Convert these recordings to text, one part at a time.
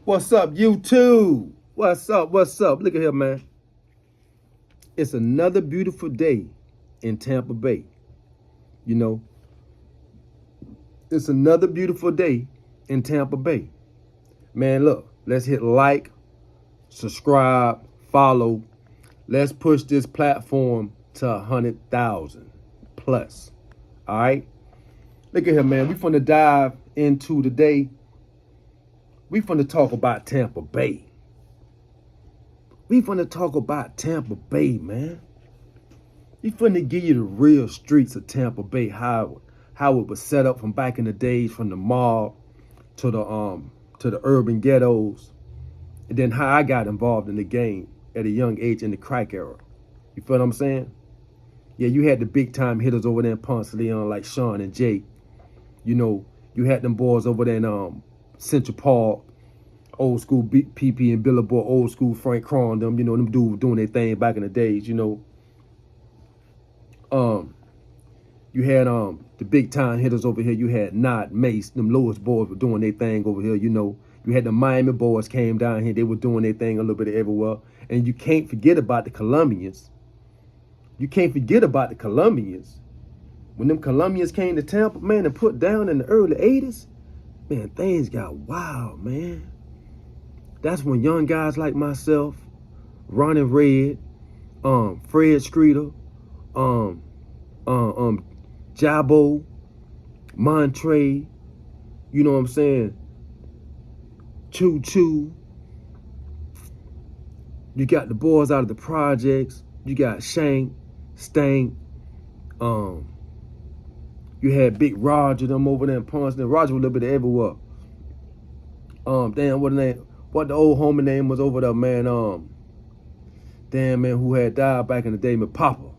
What's up, YouTube? What's up? What's up? Look at here, man. It's another beautiful day in Tampa Bay. You know, it's another beautiful day in Tampa Bay. Man, look, let's hit like, subscribe, follow. Let's push this platform to 100,000 plus. All right? Look at here, man. We finna dive into today. We finna talk about Tampa Bay. We finna talk about Tampa Bay, man. We finna give you the real streets of Tampa Bay, how it was set up from back in the days, from the mob to the urban ghettos, and then how I got involved in the game at a young age in the crack era. You feel what I'm saying? Yeah, you had the big time hitters over there in Ponce Leon like Sean and Jake. You know, you had them boys over there in Central Park, old school PP and Billboard, old school Frank Cron, them, you know, them dudes doing their thing back in the days, you know. You had the big time hitters over here. You had Not Mace, them Lewis boys were doing their thing over here, you know. You had the Miami boys came down here, they were doing their thing a little bit everywhere. And you can't forget about the Colombians. You can't forget about the Colombians. When them Colombians came to Tampa, man, and put down in the early 80s, man, things got wild, man. That's when young guys like myself, Ronnie Red, Fred Streeter, Jabo, Montre, you know what I'm saying? Choo Choo. You got the boys out of the projects. You got Shank, Stank. You had Big Roger, them over there in Ponce. Then Roger was a little bit everywhere. Damn, what the old homie name was over there, man? Damn, man, who had died back in the day, man, Papa.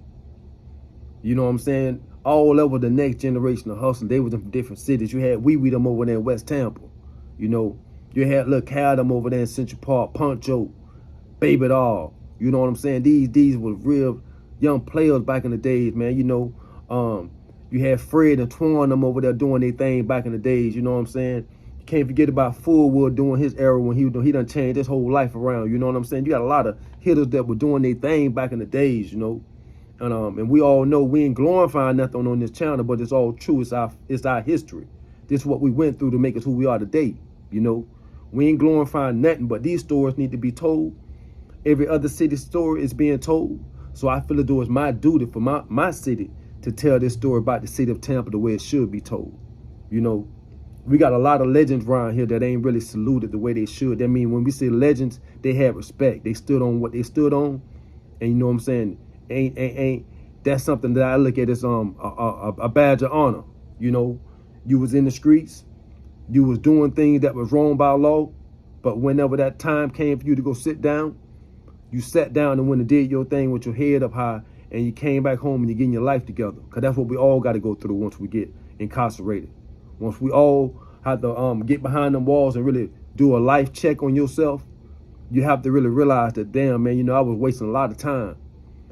You know what I'm saying? All over the next generation of hustling. They was in different cities. You had Wee Wee them over there in West Tampa. You know, you had Lil Cal them over there in Central Park, Poncho, Baby Doll. You know what I'm saying? These were real young players back in the days, man. You know, you had Fred and Twan them over there doing their thing back in the days. You know what I'm saying? You can't forget about Fullwood doing his era when he done changed his whole life around. You know what I'm saying? You got a lot of hitters that were doing their thing back in the days, you know. And we all know we ain't glorifying nothing on this channel, but it's all true. It's our history. This is what we went through to make us who we are today. You know, we ain't glorifying nothing, but these stories need to be told. Every other city's story is being told. So I feel it's my duty for my city to tell this story about the city of Tampa the way it should be told. You know, we got a lot of legends around here that ain't really saluted the way they should. That mean when we say legends, they have respect. They stood on what they stood on, and you know what I'm saying. Ain't that's something that I look at as a badge of honor. You know, you was in the streets, you was doing things that was wrong by law, but whenever that time came for you to go sit down, you sat down and went and did your thing with your head up high, and you came back home and you're getting your life together. Because that's what we all got to go through once we get incarcerated. Once we all have to get behind them walls and really do a life check on yourself, you have to really realize that, damn, man, you know, I was wasting a lot of time.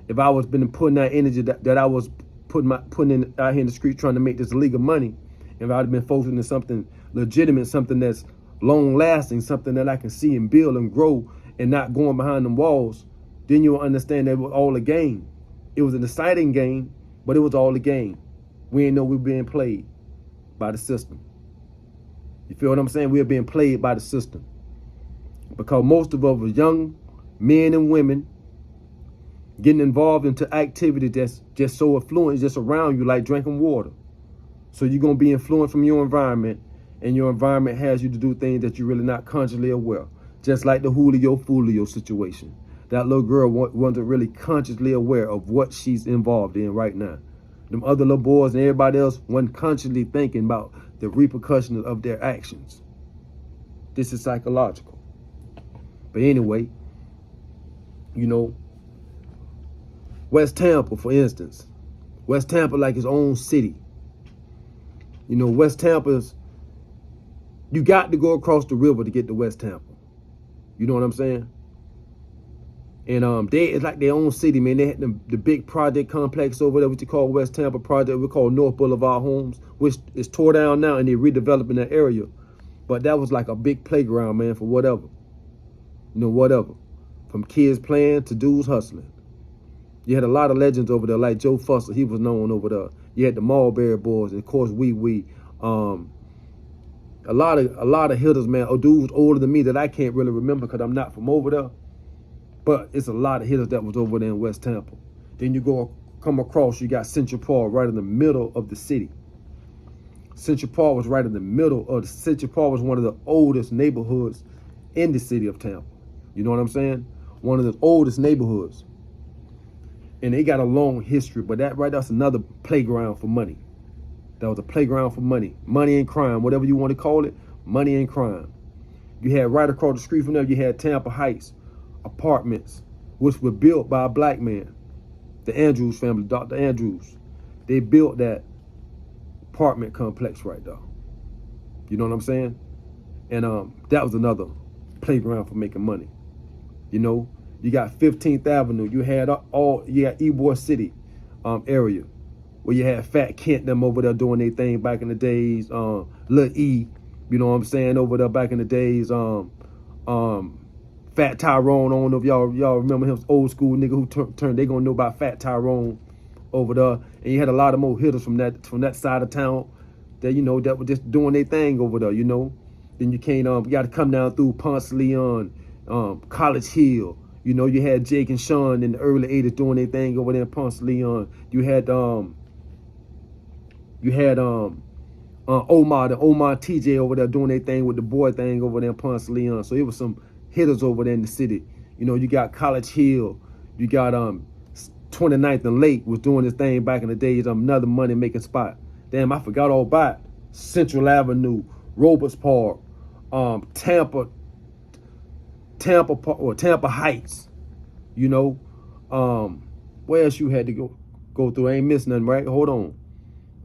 If I was been putting that energy that I was putting in out here in the street trying to make this legal money, if I'd have been focusing on something legitimate, something that's long lasting, something that I can see and build and grow, and not going behind them walls, then you'll understand that it was all a game. It was an exciting game, but it was all a game. We didn't know we were being played by the system. You feel what I'm saying? We are being played by the system. Because most of us were young men and women getting involved into activity that's just so affluent, just around you like drinking water. So you're going to be influenced from your environment, and your environment has you to do things that you're really not consciously aware. Just like the Julio Fulio situation. That little girl wasn't really consciously aware of what she's involved in right now. Them other little boys and everybody else wasn't consciously thinking about the repercussions of their actions. This is psychological. But anyway, you know, West Tampa, for instance. West Tampa like its own city. You know, West Tampa's, you got to go across the river to get to West Tampa. You know what I'm saying? And it's like their own city, man. They had the big project complex over there, which they call West Tampa Project. We call North Boulevard Homes, which is tore down now, and they're redeveloping that area. But that was like a big playground, man, for whatever. You know, whatever. From kids playing to dudes hustling. You had a lot of legends over there, like Joe Fusser. He was known over there. You had the Marlboro Boys, and of course, Wee. A lot of hitters, man. Oh, dudes older than me that I can't really remember because I'm not from over there. But it's a lot of hitters that was over there in West Tampa. Then you come across, you got Central Park right in the middle of the city. Central Park was right in the middle of Central Park was one of the oldest neighborhoods in the city of Tampa. You know what I'm saying? One of the oldest neighborhoods. And they got a long history, but that's another playground for money. That was a playground for money. Money and crime, whatever you want to call it, money and crime. You had right across the street from there, you had Tampa Heights apartments, which were built by a black man. The Andrews family, Dr. Andrews. They built that apartment complex right there. You know what I'm saying? And that was another playground for making money. You know, you got 15th Avenue. You had Ybor City area where you had Fat Kent them over there doing their thing back in the days. Lil E, you know what I'm saying, over there back in the days. Fat Tyrone, I don't know if y'all remember him, old school nigga who turned. They gonna know about Fat Tyrone over there. And you had a lot of more hitters from that side of town that, you know, that were just doing their thing over there, you know. Then you you got to come down through Ponce Leon, College Hill. You know, you had Jake and Sean in the early 80s doing their thing over there in Ponce Leon. You had Omar, the Omar TJ over there doing their thing with the boy thing over there in Ponce Leon. So it was some hitters over there in the city. You know, you got College Hill. You got 29th and Lake was doing this thing back in the days. Another money making spot. Damn, I forgot all about Central Avenue, Roberts Park, Tampa Heights. You know, where else you had to go through? I ain't missing nothing, right? Hold on.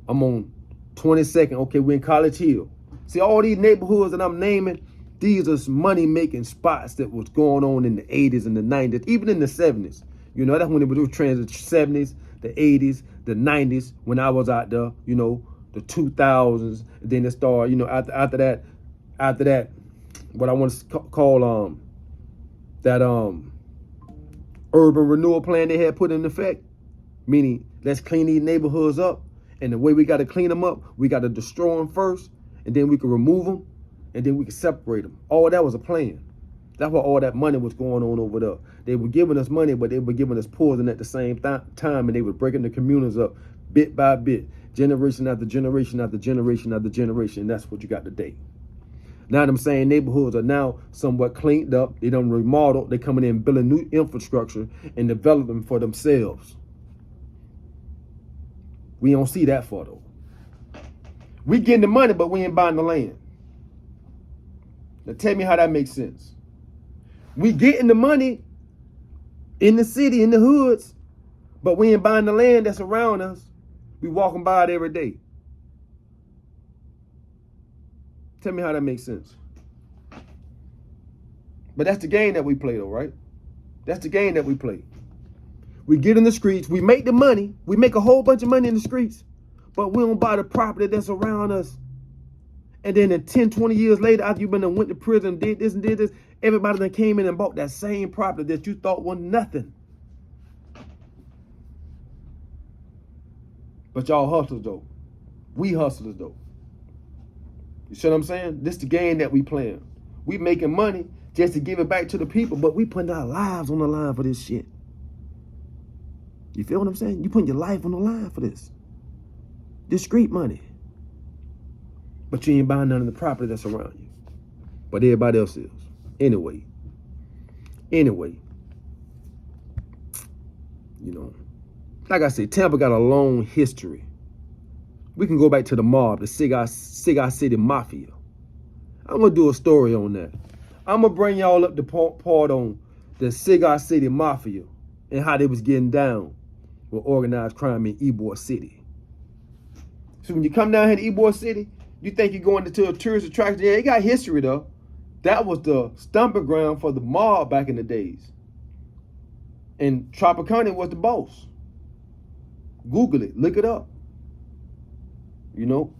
I'm on 22nd. Okay, we're in College Hill. See, all these neighborhoods that I'm naming, these are money-making spots that was going on in the 80s and the 90s, even in the 70s. You know, that's when it was trans, the 70s, the 80s, the 90s, when I was out there, you know, the 2000s. And then it started, you know, after that, what I want to call that urban renewal plan they had put in effect, meaning let's clean these neighborhoods up. And the way we got to clean them up, we got to destroy them first, and then we can remove them, and then we can separate them. All that was a plan. That's why all that money was going on over there. They were giving us money, but they were giving us poison at the same time, and they were breaking the communities up bit by bit, generation after generation after generation after generation. And that's what you got today. Now them same neighborhoods are now somewhat cleaned up. They done remodeled. They coming in building new infrastructure and developing for themselves. We don't see that far though. We getting the money, but we ain't buying the land. Now tell me how that makes sense. We getting the money in the city, in the hoods, but we ain't buying the land that's around us. We walking by it every day. Tell me how that makes sense. But that's the game that we play though, right? That's the game that we play. We get in the streets, we make the money, we make a whole bunch of money in the streets, but we don't buy the property that's around us. And then in 10, 20 years later, after you've been and went to prison, did this and did this, everybody that came in and bought that same property that you thought was nothing. But y'all hustlers though. We hustlers though. You see what I'm saying? This is the game that we playing. We making money just to give it back to the people, but we putting our lives on the line for this shit. You feel what I'm saying? You putting your life on the line for this. This street money. But you ain't buying none of the property that's around you. But everybody else is. Anyway. You know. Like I said, Tampa got a long history. We can go back to the mob, the Cigar City Mafia. I'm going to do a story on that. I'm going to bring y'all up the part on the Cigar City Mafia and how they was getting down with organized crime in Ybor City. So when you come down here to Ybor City, you think you're going into a tourist attraction. Yeah, it got history though. That was the stomping ground for the mob back in the days. And Tropicana was the boss. Google it, look it up. You know?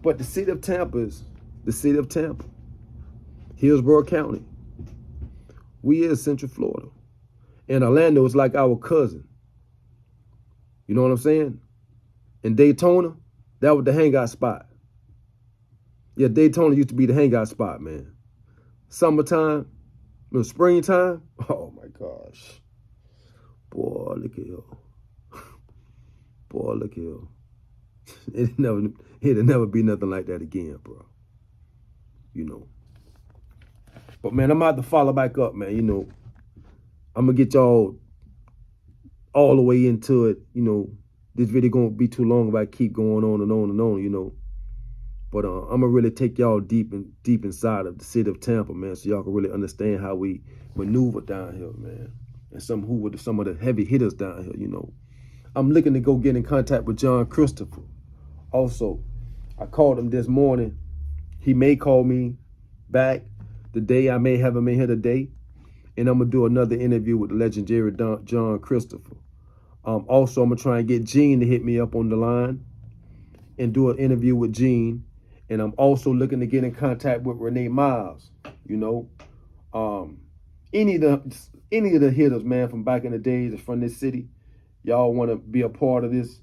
But the city of Tampa is the city of Tampa, Hillsborough County. We is Central Florida. And Orlando is like our cousin. You know what I'm saying? In Daytona, that was the hangout spot. Yeah, Daytona used to be the hangout spot, man. Summertime, springtime, oh my gosh. Boy, look at you. Boy, look at you. It'll never be nothing like that again, bro. You know. But man, I'm about to follow back up, man. You know, I'm gonna get y'all all the way into it. You know, this video gonna be too long if I keep going on and on and on, you know. But I'm gonna really take y'all deep inside of the city of Tampa, man, so y'all can really understand how we maneuver down here, man. And who were some of the heavy hitters down here, you know. I'm looking to go get in contact with John Christopher. Also, I called him this morning. He may call me back today. I may have him in here today. And I'm going to do another interview with the legendary John Christopher. Also, I'm going to try and get Gene to hit me up on the line and do an interview with Gene. And I'm also looking to get in contact with Renee Miles, you know. Any of the hitters, man, from back in the days from this city, y'all want to be a part of this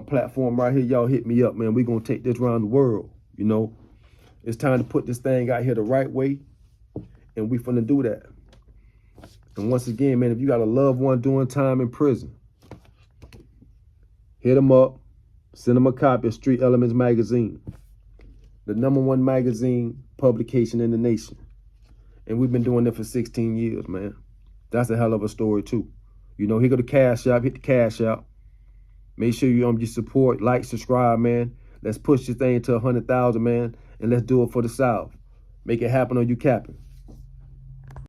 platform right here, y'all hit me up, man. We're going to take this around the world, you know. It's time to put this thing out here the right way, and we finna do that. And once again, man, if you got a loved one doing time in prison, hit them up, send them a copy of Street Elements Magazine, the #1 magazine publication in the nation. And we've been doing it for 16 years, man. That's a hell of a story, too. You know, here go the Cash App. Hit the Cash App. Make sure you support, like, subscribe, man. Let's push this thing to 100,000, man, and let's do it for the South. Make it happen or you capping.